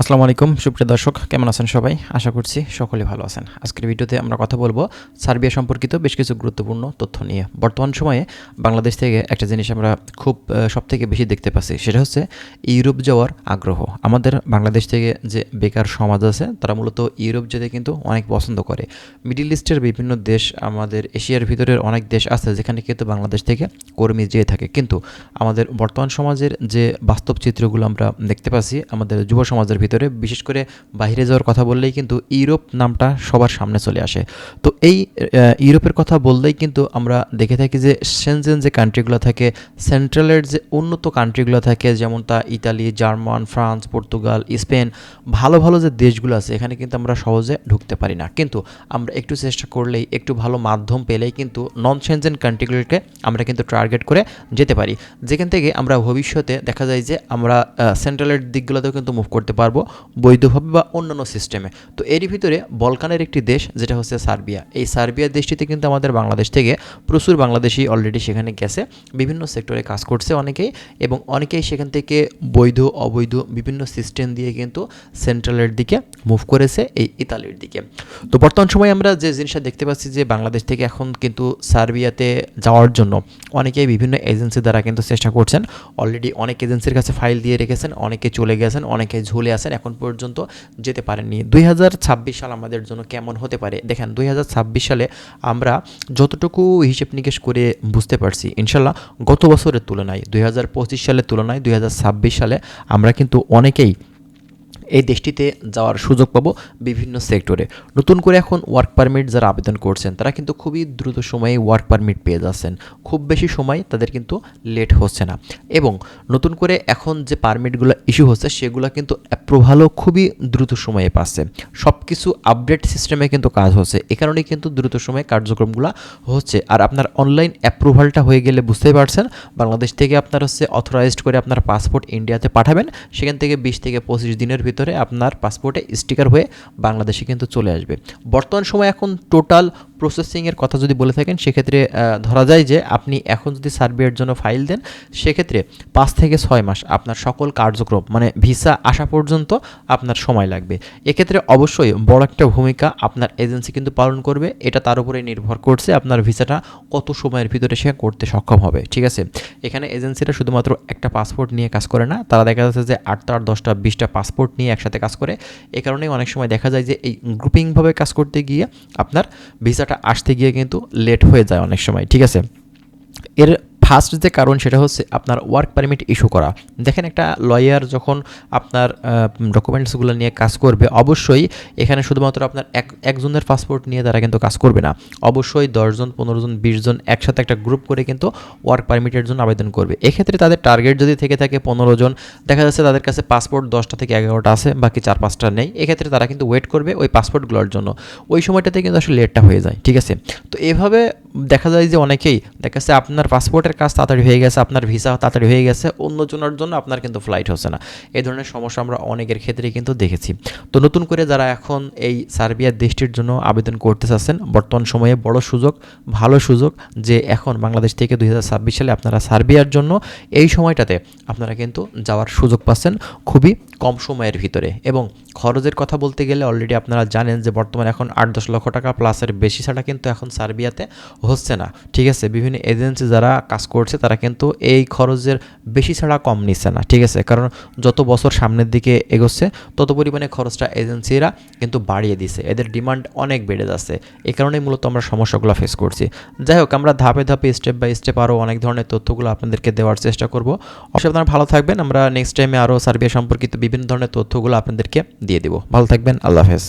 আসসালামু আলাইকুম সুপ্রিয় দর্শক, কেমন আছেন সবাই? আশা করছি সকলেই ভালো আছেন। আজকের ভিডিওতে আমরা কথা বলবো সার্বিয়া সম্পর্কিত বেশ কিছু গুরুত্বপূর্ণ তথ্য নিয়ে। বর্তমান সময়ে বাংলাদেশ থেকে একটা জিনিস আমরা খুব সবথেকে বেশি দেখতে পাচ্ছি, সেটা হচ্ছে ইউরোপ যাওয়ার আগ্রহ। আমাদের বাংলাদেশ থেকে যে বেকার সমাজ আছে তারা মূলত ইউরোপ যেতে কিন্তু অনেক পছন্দ করে। মিডল ইস্টের বিভিন্ন দেশ, আমাদের এশিয়ার ভিতরের অনেক দেশ আছে যেখানে কিন্তু বাংলাদেশ থেকে কর্মী যেয়ে থাকে, কিন্তু আমাদের বর্তমান সমাজের যে বাস্তব চিত্রগুলো আমরা দেখতে পাচ্ছি আমাদের যুব সমাজের ভিতরে, বিশেষ করে বাইরে যাওয়ার কথা বললেই কিন্তু ইউরোপ নামটা সবার সামনে চলে আসে। তো এই ইউরোপের কথা বললেই কিন্তু আমরা দেখে থাকি যে সেনজেন যে কান্ট্রিগুলো থাকে, সেন্ট্রালের যে উন্নত কান্ট্রিগুলো থাকে, যেমন তা Italy, German, France, Portugal, Spain, ভালো ভালো যে দেশগুলো আছে এখানে কিন্তু আমরা সহজে ঢুকতে পারি না। কিন্তু আমরা একটু চেষ্টা করলেই, একটু ভালো মাধ্যম পেলেই কিন্তু নন সেনজেন কান্ট্রিগুলোকে আমরা কিন্তু টার্গেট করে যেতে পারি, যেখান থেকে আমরা ভবিষ্যতে দেখা যায় যে আমরা সেন্ট্রালের দিকগুলোতেও কিন্তু মুভ করতে পারবো বৈধভাবে বা অন্যান্য সিস্টেমে। তো এরই ভিতরে বলকানের একটি দেশ যেটা হচ্ছে সার্বিয়া। এই সার্বিয়া দেশটিতে কিন্তু আমাদের বাংলাদেশ থেকে প্রচুর বাংলাদেশি অলরেডি সেখানে গেছে, বিভিন্ন সেক্টরে কাজ করছে অনেকেই, এবং অনেকেই সেখান থেকে বৈধ অবৈধ বিভিন্ন সিস্টেম দিয়ে কিন্তু সেন্ট্রালের দিকে মুভ করেছে, এই ইতালির দিকে। তো বর্তমান সময়ে আমরা যে জিনিসটা দেখতে পাচ্ছি যে বাংলাদেশ থেকে এখন কিন্তু সার্বিয়াতে যাওয়ার জন্য অনেকেই বিভিন্ন এজেন্সি দ্বারা কিন্তু চেষ্টা করছেন। অলরেডি অনেক এজেন্সির কাছে ফাইল দিয়ে রেখেছেন, অনেকে চলে গেছেন, অনেকে ঝুলে আছেন, এখন পর্যন্ত যেতে পারেননি। 2026 সাল আমাদের জন্য কেমন হতে পারে দেখেন। 2026 সালে আমরা যতটুকু হিসেব নিকেশ করে বুঝতে পারছি, ইনশাল্লাহ গত বছরের তুলনায় 2025 সালের তুলনায় 2026 সালে আমরা কিন্তু অনেকেই এই দেশটিতে যাওয়ার সুযোগ পাবো বিভিন্ন সেক্টরে। নতুন করে এখন ওয়ার্ক পারমিট যারা আবেদন করছেন তারা কিন্তু খুবই দ্রুত সময়ে ওয়ার্ক পারমিট পেয়ে যাচ্ছেন, খুব বেশি সময় তাদের কিন্তু লেট হচ্ছে না। এবং নতুন করে এখন যে পারমিটগুলো ইস্যু হচ্ছে সেগুলো কিন্তু অ্যাপ্রুভালও খুবই দ্রুত সময়ে পাচ্ছে। সব কিছু আপডেট সিস্টেমে কিন্তু কাজ হচ্ছে, এ কারণেই কিন্তু দ্রুত সময়ে কার্যক্রমগুলো হচ্ছে। আর আপনার অনলাইন অ্যাপ্রুভালটা হয়ে গেলে বুঝতেই পারছেন, বাংলাদেশ থেকে আপনার হচ্ছে অথরাইজড করে আপনার পাসপোর্ট ইন্ডিয়াতে পাঠাবেন, সেখান থেকে 20 থেকে 25 দিনের ভিতরে আপনার পাসপোর্টে স্টিকার হয়ে বাংলাদেশে কিন্তু চলে আসবে। বর্তমান সময় এখন টোটাল প্রসেসিংয়ের কথা যদি বলে থাকেন, সেক্ষেত্রে ধরা যায় যে আপনি এখন যদি সার্বিয়ার জন্য ফাইল দেন, সেক্ষেত্রে 5 থেকে 6 মাস আপনার সকল কার্যক্রম মানে ভিসা আসা পর্যন্ত আপনার সময় লাগবে। এক্ষেত্রে অবশ্যই বড় একটা ভূমিকা আপনার এজেন্সি কিন্তু পালন করবে, এটা তার উপরে নির্ভর করছে আপনার ভিসাটা কত সময়ের ভিতরে সে করতে সক্ষম হবে। ঠিক আছে, এখানে এজেন্সিরা শুধুমাত্র একটা পাসপোর্ট নিয়ে কাজ করে না, তারা দেখা যাচ্ছে যে 8টা 10টা 20টা পাসপোর্ট নিয়ে একসাথে কাজ করে। এ কারণেই অনেক সময় দেখা যায় যে এই গ্রুপিংভাবে কাজ করতে গিয়ে আপনার ভিসাটা আসতে গিয়ে কিন্তু লেট হয়ে যায় অনেক সময়। ঠিক আছে, এর ফার্স্ট যে কারণ সেটা হচ্ছে আপনার ওয়ার্ক পারমিট ইস্যু করা। দেখেন, একটা লয়ার যখন আপনার ডকুমেন্টসগুলো নিয়ে কাজ করবে, অবশ্যই এখানে শুধুমাত্র আপনার একজনের পাসপোর্ট নিয়ে তারা কিন্তু কাজ করবে না, অবশ্যই 10 জন 15 জন 20 জন একসাথে একটা গ্রুপ করে কিন্তু ওয়ার্ক পারমিটের জন্য আবেদন করবে। এক্ষেত্রে তাদের টার্গেট যদি থেকে থাকে 15 জন, দেখা যাচ্ছে তাদের কাছে পাসপোর্ট 10টা থেকে 11টা আছে, বাকি 4-5টা নেই, এক্ষেত্রে তারা কিন্তু ওয়েট করবে ওই পাসপোর্টগুলোর জন্য। ওই সময়টাতে কিন্তু আসলে লেটটা হয়ে যায়। ঠিক আছে, তো এভাবে দেখা যায় যে অনেকেই দেখা যাচ্ছে আপনার পাসপোর্টের কাজ তাড়াতাড়ি হয়ে গেছে, আপনার ভিসা তাড়াতাড়ি হয়ে গেছে, অন্যজনের জন্য আপনার কিন্তু ফ্লাইট হচ্ছে না। এই ধরনের সমস্যা আমরা অনেকের ক্ষেত্রেই কিন্তু দেখেছি। তো নতুন করে যারা এখন এই সার্বিয়া দেশটির জন্য আবেদন করতে চাচ্ছেন, বর্তমান সময়ে বড় সুযোগ, ভালো সুযোগ যে এখন বাংলাদেশ থেকে 2026 সালে আপনারা সার্বিয়ার জন্য এই সময়টাতে আপনারা কিন্তু যাওয়ার সুযোগ পাচ্ছেন খুবই কম সময়ের ভিতরে। এবং খরচের কথা বলতে গেলে অলরেডি আপনারা জানেন যে বর্তমানে এখন 8-10 লক্ষ টাকা প্লাসের বেশি ছাড়া কিন্তু এখন সার্বিয়াতে হচ্ছে না। ঠিক আছে, বিভিন্ন এজেন্সি যারা কাজ করছে তারা কিন্তু এই খরচের বেশি ছাড়া কম নিচ্ছে না। ঠিক আছে, কারণ যত বছর সামনের দিকে এগোচ্ছে তত পরিমাণে খরচটা এজেন্সিরা কিন্তু বাড়িয়ে দিছে, এদের ডিমান্ড অনেক বেড়ে যাচ্ছে। এই কারণেই মূলত আমরা সমস্যাগুলো ফেস করছি। যাই হোক, আমরা ধাপে ধাপে স্টেপ বাই স্টেপ আরও অনেক ধরনের তথ্যগুলো আপনাদেরকে দেওয়ার চেষ্টা করব। অবশ্যই আপনারা ভালো থাকবেন, আমরা নেক্সট টাইমে আরও সার্বিয়া সম্পর্কিত বিভিন্ন ধরনের তথ্যগুলো আপনাদেরকে দিয়ে দেবো। ভালো থাকবেন, আল্লাহ হাফেজ।